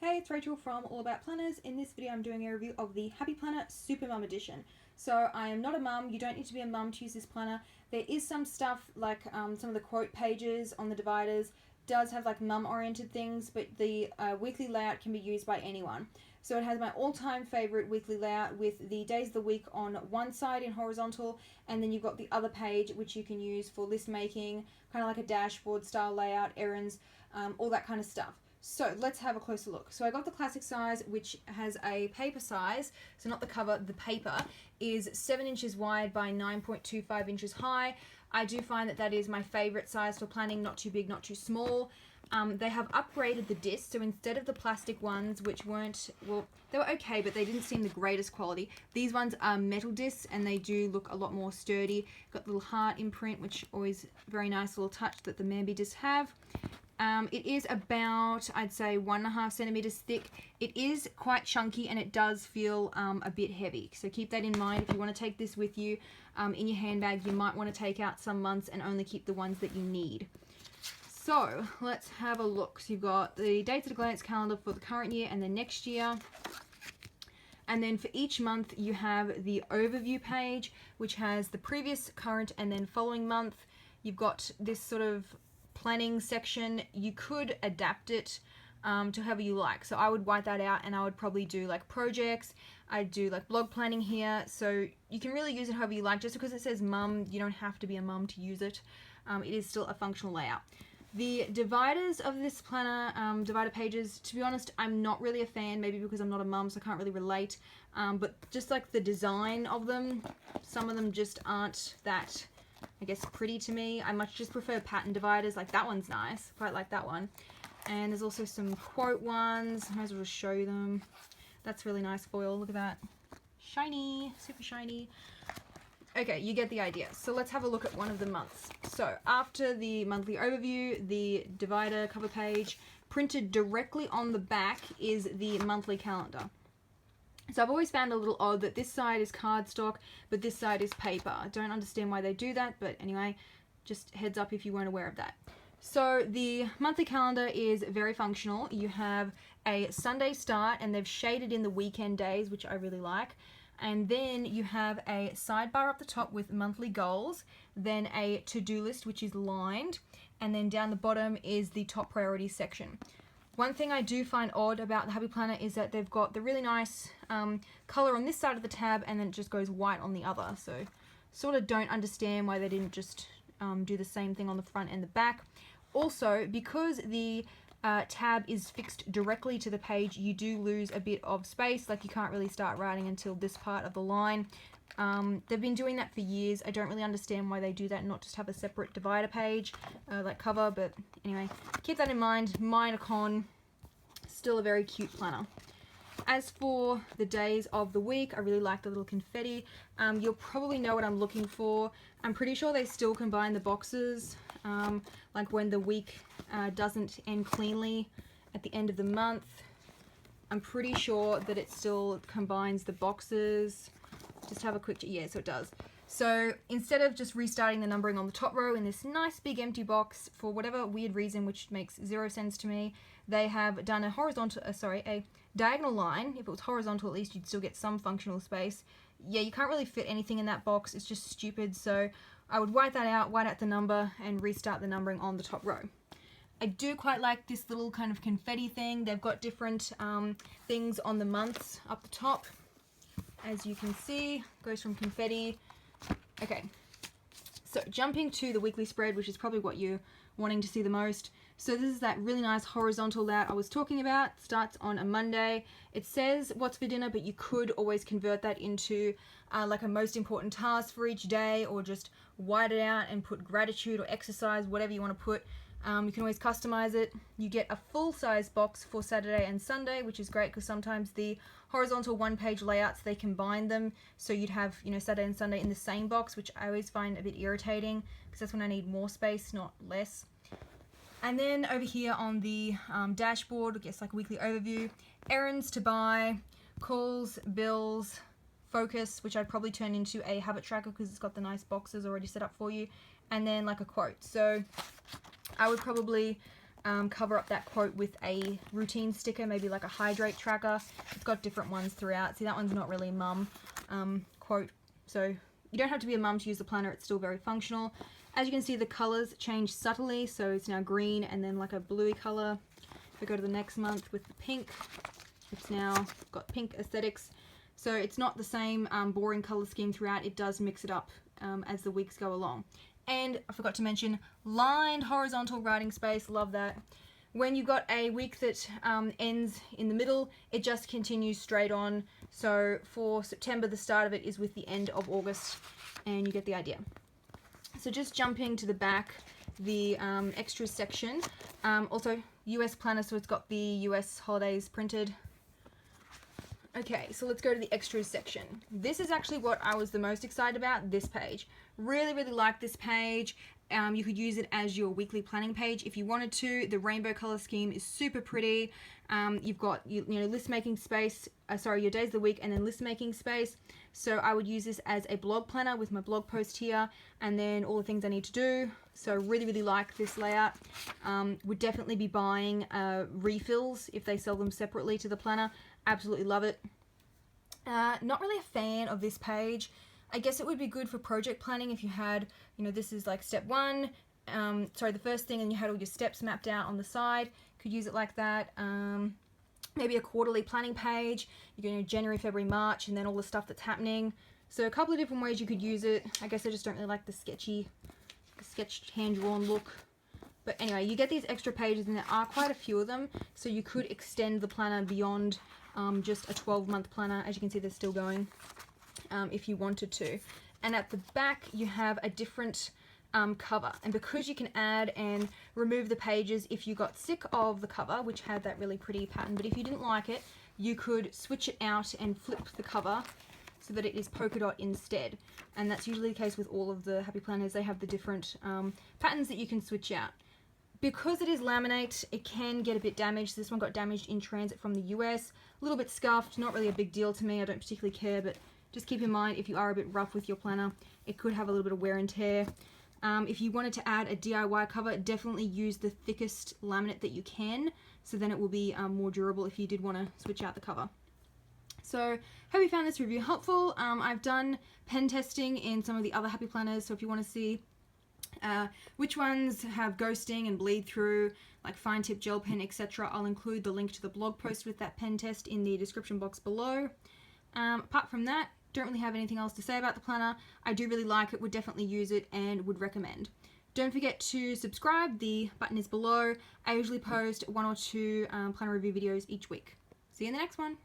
Hey, it's Rachel from All About Planners. In this video I'm doing a review of the Happy Planner Supermom edition. So I am not a mum, you don't need to be a mum to use this planner. There is some stuff like some of the quote pages on the dividers does have like mum oriented things, but the weekly layout can be used by anyone. So it has my all-time favorite weekly layout with the days of the week on one side in horizontal, and then you've got the other page which you can use for list making, kind of like a dashboard style layout, errands, all that kind of stuff. So let's have a closer look. So I got the classic size, which has a paper size, so not the cover, the paper is 7 inches wide by 9.25 inches high. I do find that that is my favorite size for planning, not too big, not too small. They have upgraded the discs, so instead of the plastic ones, which weren't, well, they were okay, but they didn't seem the greatest quality. These ones are metal discs, and they do look a lot more sturdy. Got the little heart imprint, which always very nice little touch that the MAMBI discs have. It is about, I'd say, 1.5 centimeters thick. It is quite chunky and it does feel a bit heavy. So keep that in mind. If you want to take this with you in your handbag, you might want to take out some months and only keep the ones that you need. So let's have a look. So you've got the dates at a glance calendar for the current year and the next year. And then for each month you have the overview page, which has the previous, current, and then following month. You've got this sort of planning section. You could adapt it to however you like. So I would white that out and I would probably do like projects. I'd do like blog planning here. So you can really use it however you like. Just because it says mum, you don't have to be a mum to use it. It is still a functional layout. The dividers of this planner, divider pages, to be honest, I'm not really a fan, maybe because I'm not a mum, so I can't really relate. But just like the design of them, some of them just aren't that, I guess, pretty to me. I much just prefer pattern dividers. Like that one's nice, quite like that one. And there's also some quote ones. I might as well just show you them. That's really nice foil. Look at that. Shiny, super shiny. Okay, you get the idea. So let's have a look at one of the months. So after the monthly overview, the divider cover page, printed directly on the back is the monthly calendar. So I've always found a little odd that this side is cardstock, but this side is paper. I don't understand why they do that, but anyway, just heads up if you weren't aware of that. So the monthly calendar is very functional. You have a Sunday start, and they've shaded in the weekend days, which I really like. And then you have a sidebar up the top with monthly goals, then a to-do list, which is lined, and then down the bottom is the top priorities section. One thing I do find odd about the Happy Planner is that they've got the really nice color on this side of the tab, and then it just goes white on the other. So sort of don't understand why they didn't just do the same thing on the front and the back. Also, because the tab is fixed directly to the page, you do lose a bit of space. Like you can't really start writing until this part of the line. They've been doing that for years. I don't really understand why they do that and not just have a separate divider page like cover, but anyway, keep that in mind. Minor con, still a very cute planner. As for the days of the week, I really like the little confetti. You'll probably know what I'm looking for. I'm pretty sure they still combine the boxes, like when the week doesn't end cleanly at the end of the month. I'm pretty sure that it still combines the boxes. Just have a quick, yeah, so it does. So instead of just restarting the numbering on the top row in this nice big empty box, for whatever weird reason, which makes 0 sense to me, they have done a horizontal, a diagonal line. If it was horizontal, at least you'd still get some functional space. Yeah, you can't really fit anything in that box. It's just stupid. So I would white that out, white out the number, and restart the numbering on the top row. I do quite like this little kind of confetti thing. They've got different things on the months up the top. As you can see, goes from confetti. Okay, so jumping to the weekly spread, which is probably what you're wanting to see the most. So this is that really nice horizontal layout I was talking about. It starts on a Monday. It says what's for dinner, but you could always convert that into like a most important task for each day, or just white it out and put gratitude or exercise, whatever you want to put. You can always customize it. You get a full-size box for Saturday and Sunday, which is great because sometimes the horizontal one-page layouts, they combine them, so you'd have, you know, Saturday and Sunday in the same box, which I always find a bit irritating because that's when I need more space, not less. And then over here on the dashboard, I guess like weekly overview, errands to buy, calls, bills, focus, which I'd probably turn into a habit tracker because it's got the nice boxes already set up for you, and then like a quote. So I would probably cover up that quote with a routine sticker, maybe like a hydrate tracker. It's got different ones throughout. See, that one's not really a mum quote, so you don't have to be a mum to use the planner. It's still very functional. As you can see, the colors change subtly, so it's now green and then like a bluey color. If we go to the next month with the pink, it's now got pink aesthetics. So it's not the same boring color scheme throughout. It does mix it up as the weeks go along. And I forgot to mention lined horizontal writing space. Love that. When you've got a week that ends in the middle, it just continues straight on. So for September, the start of it is with the end of August, and you get the idea. So just jumping to the back, the extras section. Also, US planner, so it's got the US holidays printed. Okay, so let's go to the extras section. This is actually what I was the most excited about, this page. Really, really like this page. You could use it as your weekly planning page if you wanted to. The rainbow color scheme is super pretty. You've got you know, list making space, your days of the week, and then list making space. So I would use this as a blog planner with my blog post here, and then all the things I need to do. So really, really like this layout. Would definitely be buying refills if they sell them separately to the planner. Absolutely love it. Not really a fan of this page. I guess it would be good for project planning if you had, you know, this is like step one, the first thing, and you had all your steps mapped out on the side. Could use it like that. Maybe a quarterly planning page. You're going to January, February, March, and then all the stuff that's happening. So a couple of different ways you could use it. I guess I just don't really like the sketched hand-drawn look. But anyway, you get these extra pages, and there are quite a few of them, so you could extend the planner beyond just a 12-month planner. As you can see, they're still going if you wanted to. And at the back, you have a different cover. And because you can add and remove the pages if you got sick of the cover, which had that really pretty pattern, but if you didn't like it, you could switch it out and flip the cover so that it is polka dot instead. And that's usually the case with all of the Happy Planners. They have the different patterns that you can switch out. Because it is laminate, it can get a bit damaged. This one got damaged in transit from the US. A little bit scuffed, not really a big deal to me. I don't particularly care, but just keep in mind if you are a bit rough with your planner, it could have a little bit of wear and tear. If you wanted to add a DIY cover, definitely use the thickest laminate that you can, so then it will be more durable if you did want to switch out the cover. So, hope you found this review helpful. I've done pen testing in some of the other Happy Planners, so if you want to see which ones have ghosting and bleed through, like fine tip gel pen, etc., I'll include the link to the blog post with that pen test in the description box below. Apart from that, don't really have anything else to say about the planner. I do really like it, would definitely use it, and would recommend. Don't forget to subscribe, the button is below. I usually post 1 or 2 planner review videos each week. See you in the next one.